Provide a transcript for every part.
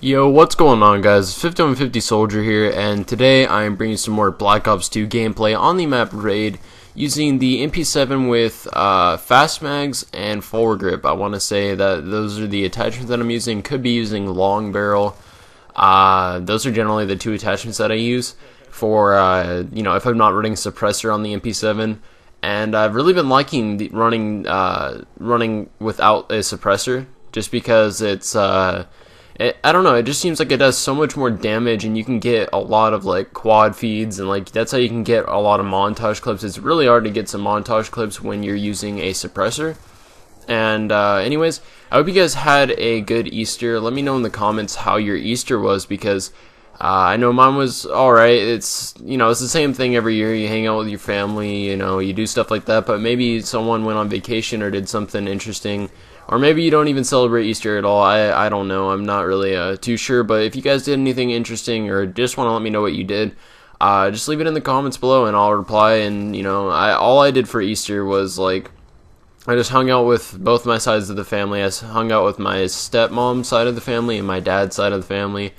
Yo, what's going on, guys? 5150 Soldier here, and today I am bringing some more Black Ops 2 gameplay on the map Raid using the MP7 with fast mags and forward grip. I want to say that those are the attachments that I'm using. Could be using long barrel. Those are generally the two attachments that I use for if I'm not running suppressor on the MP7. And I've really been liking running without a suppressor, just because it's I don't know, it just seems like it does so much more damage, and you can get a lot of like quad feeds, and like that's how you can get a lot of montage clips. It's really hard to get some montage clips when you're using a suppressor. And anyways, I hope you guys had a good Easter. Let me know in the comments how your Easter was, because I know mine was alright. It's it's the same thing every year. You hang out with your family, you do stuff like that, but maybe someone went on vacation or did something interesting. Or maybe you don't even celebrate Easter at all. I don't know. I'm not really too sure. But if you guys did anything interesting or just want to let me know what you did, just leave it in the comments below and I'll reply. And all I did for Easter was like I just hung out with both my sides of the family. I hung out with my stepmom side of the family and my dad's side of the family.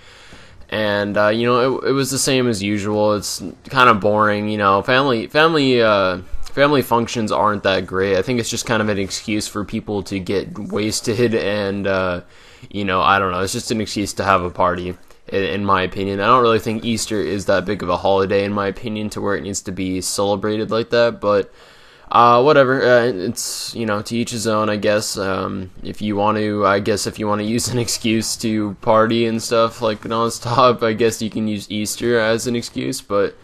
And it was the same as usual. It's kind of boring. Family functions aren't that great. I think it's just kind of an excuse for people to get wasted, and I don't know, it's just an excuse to have a party, in my opinion. I don't really think Easter is that big of a holiday, in my opinion, to where it needs to be celebrated like that, but whatever. It's to each his own, I guess. If you want to use an excuse to party and stuff like nonstop, I guess you can use Easter as an excuse, but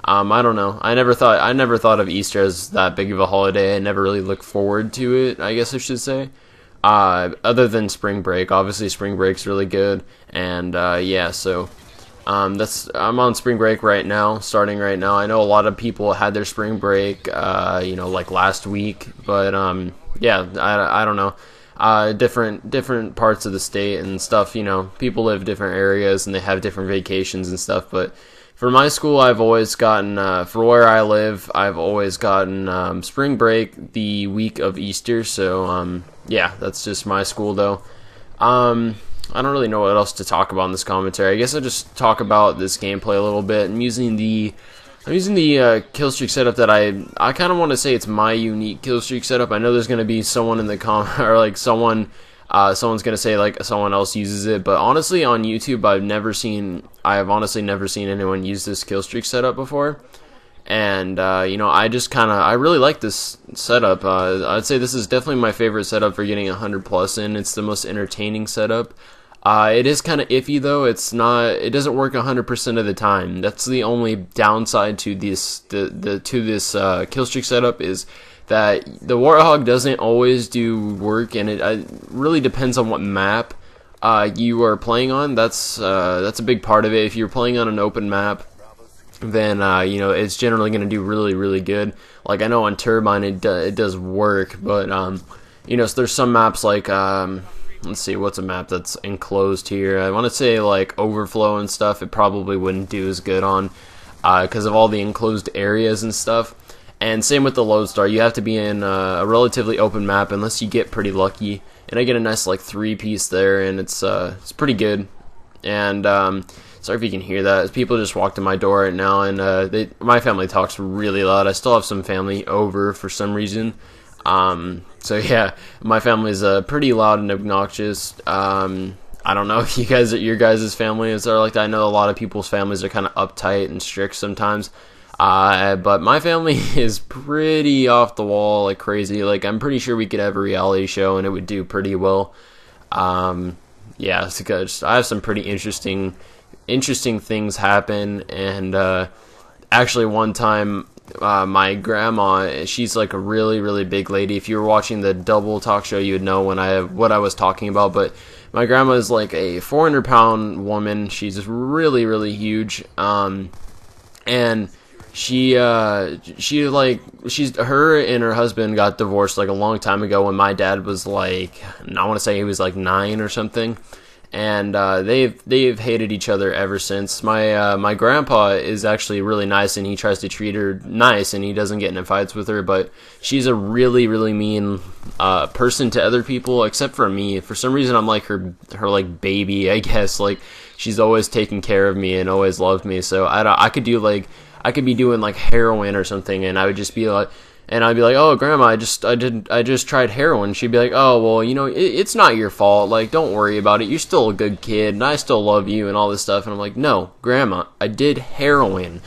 I don't know. I never thought of Easter as that big of a holiday. I never really looked forward to it, I guess I should say. Other than spring break. Obviously spring break's really good. And yeah, so I'm on spring break right now, starting right now. I know a lot of people had their spring break like last week, but yeah, I don't know. Different parts of the state and stuff, people live different areas and they have different vacations and stuff, but for my school, I've always gotten, for where I live, I've always gotten spring break the week of Easter, so, yeah, that's just my school, though. I don't really know what else to talk about in this commentary. I guess I'll just talk about this gameplay a little bit. I'm using the killstreak setup that I kind of want to say it's my unique killstreak setup. I know there's going to be someone in the or like someone's gonna say like someone else uses it, but honestly on YouTube I've honestly never seen anyone use this killstreak setup before, and I really like this setup. I'd say this is definitely my favorite setup for getting 100+ in. It's the most entertaining setup. It is kind of iffy though. It doesn't work 100% of the time. That's the only downside to this killstreak setup, is that the Warthog doesn't always do work, and it really depends on what map you are playing on. That's a big part of it. If you're playing on an open map, then it's generally going to do really good. Like I know on Turbine it does work, but so there's some maps like let's see, what's a map that's enclosed here? I want to say like Overflow and stuff. It probably wouldn't do as good on because of all the enclosed areas and stuff. And same with the Lodestar. You have to be in a relatively open map unless you get pretty lucky. And I get a nice like 3-piece there, and it's pretty good. And sorry if you can hear that. People just walked in my door right now, and my family talks really loud. I still have some family over for some reason. So yeah, my family's pretty loud and obnoxious. I don't know if your guys' families are like that. I know a lot of people's families are kind of uptight and strict sometimes. But my family is pretty off the wall, like crazy. Like I'm pretty sure we could have a reality show and it would do pretty well. Yeah, it's because I have some pretty interesting things happen. And actually, one time, my grandma, she's like a really big lady. If you were watching the Double Talk show, you would know what I was talking about. But my grandma is like a 400-pound woman. She's just really huge. And her and her husband got divorced like a long time ago when my dad was like, I want to say he was like 9 or something. and they've hated each other ever since. My grandpa is actually really nice, and he tries to treat her nice, and he doesn't get into fights with her. But she's a really really mean person to other people, except for me. For some reason, I'm like her like baby, I guess. Like she's always taken care of me and always loved me. So I could be doing like heroin or something, and I would just be like. And I'd be like, "Oh, Grandma, I just tried heroin." She'd be like, "Oh, well, you know, it's not your fault. Like, don't worry about it. You're still a good kid, and I still love you, and all this stuff." And I'm like, "No, Grandma, I did heroin."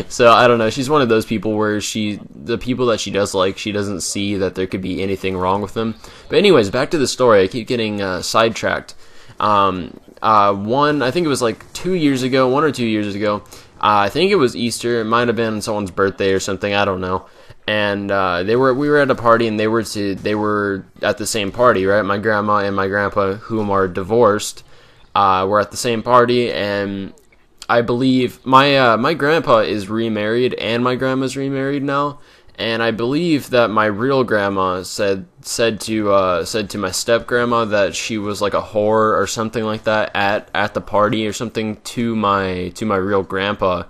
So I don't know. She's one of those people where the people that she does like, she doesn't see that there could be anything wrong with them. But anyways, back to the story. I keep getting sidetracked. I think it was like 2 years ago, 1 or 2 years ago. I think it was Easter. It might have been someone's birthday or something. I don't know. And we were at a party, and they were at the same party, right? My grandma and my grandpa, whom are divorced, were at the same party, and I believe my grandpa is remarried, and my grandma's remarried now, and I believe that my real grandma said to my step grandma that she was like a whore or something like that at the party or something to my real grandpa.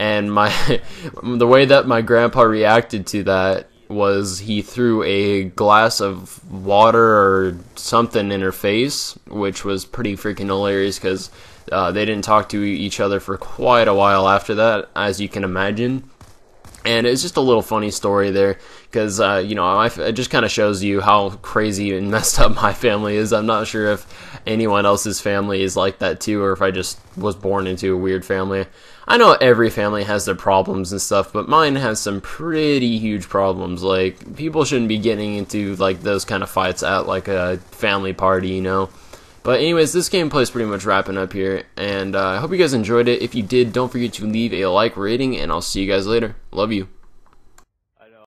And the way that my grandpa reacted to that was he threw a glass of water or something in her face, which was pretty freaking hilarious because they didn't talk to each other for quite a while after that, as you can imagine. And it's just a little funny story there because, it just kind of shows you how crazy and messed up my family is. I'm not sure if anyone else's family is like that too, or if I just was born into a weird family. I know every family has their problems and stuff, but mine has some pretty huge problems. Like, people shouldn't be getting into, like, those kind of fights at, like, a family party, you know? But anyways, this gameplay is pretty much wrapping up here, and I hope you guys enjoyed it. If you did, don't forget to leave a like rating, and I'll see you guys later. Love you.